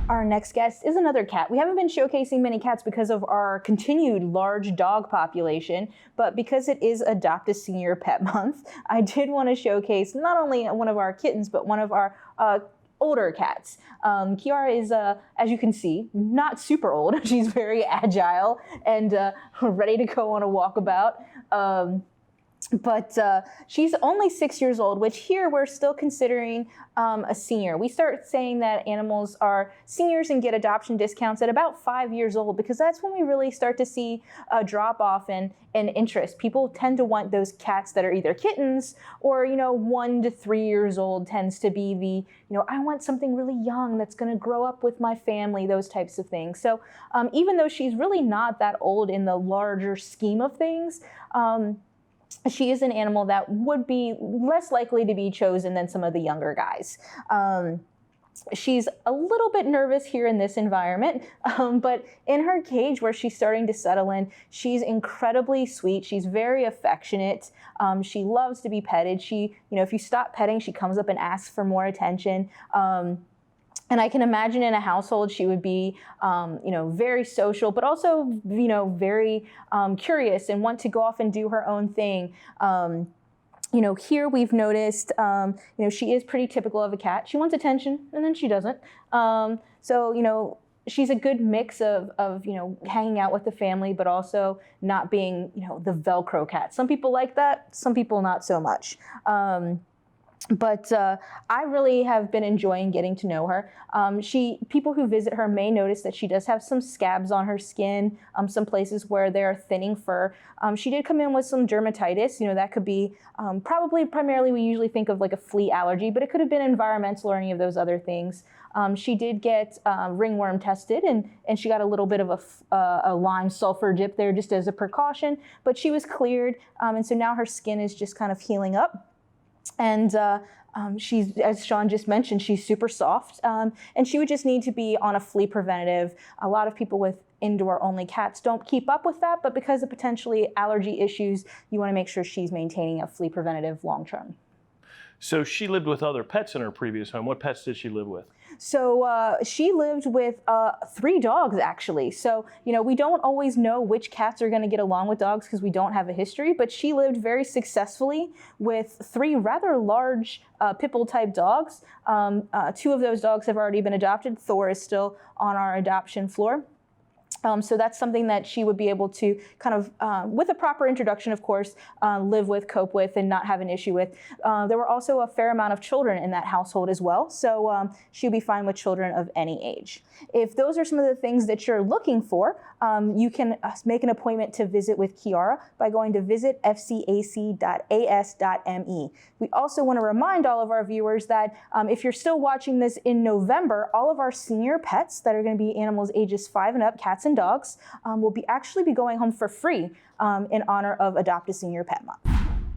Our next guest is another cat. We haven't been showcasing many cats because of our continued large dog population, but because it is Adopt a Senior Pet Month, I did want to showcase not only one of our kittens, but one of our older cats. Kiara is, as you can see, not super old. She's very agile and ready to go on a walkabout. But she's only 6 years old, which here we're still considering a senior. We start saying that animals are seniors and get adoption discounts at about 5 years old, because that's when we really start to see a drop off in interest. People tend to want those cats that are either kittens or, 1 to 3 years old tends to be the, I want something really young that's going to grow up with my family, those types of things. So even though she's really not that old in the larger scheme of things, she is an animal that would be less likely to be chosen than some of the younger guys. She's a little bit nervous here in this environment, but in her cage where she's starting to settle in, she's incredibly sweet. She's very affectionate. She loves to be petted. She, if you stop petting, she comes up and asks for more attention. And I can imagine in a household she would be, very social, but also, very curious and want to go off and do her own thing. Here we've noticed, she is pretty typical of a cat. She wants attention and then she doesn't. She's a good mix of hanging out with the family, but also not being, the Velcro cat. Some people like that, some people not so much. But I really have been enjoying getting to know her. People who visit her may notice that she does have some scabs on her skin, some places where they're thinning fur. She did come in with some dermatitis. That could be primarily we usually think of like a flea allergy, but it could have been environmental or any of those other things. She did get ringworm tested, and she got a little bit of a lime sulfur dip there just as a precaution, but she was cleared, and so now her skin is just kind of healing up. And she's, as Sean just mentioned, she's super soft, and she would just need to be on a flea preventative. A lot of people with indoor-only cats don't keep up with that, but because of potentially allergy issues, you want to make sure she's maintaining a flea preventative long-term. So she lived with other pets in her previous home. What pets did she live with? So she lived with 3 dogs, actually. So, we don't always know which cats are going to get along with dogs because we don't have a history, but she lived very successfully with 3 rather large pit bull type dogs. 2 of those dogs have already been adopted. Thor is still on our adoption floor. So that's something that she would be able to kind of, with a proper introduction, of course, live with, cope with, and not have an issue with. There were also a fair amount of children in that household as well, so she'd be fine with children of any age. If those are some of the things that you're looking for, you can make an appointment to visit with Kiara by going to visitfcac.as.me. We also want to remind all of our viewers that if you're still watching this in November, all of our senior pets that are going to be animals ages 5 and up, cats and dogs, will actually be going home for free in honor of Adopt a Senior Pet Month.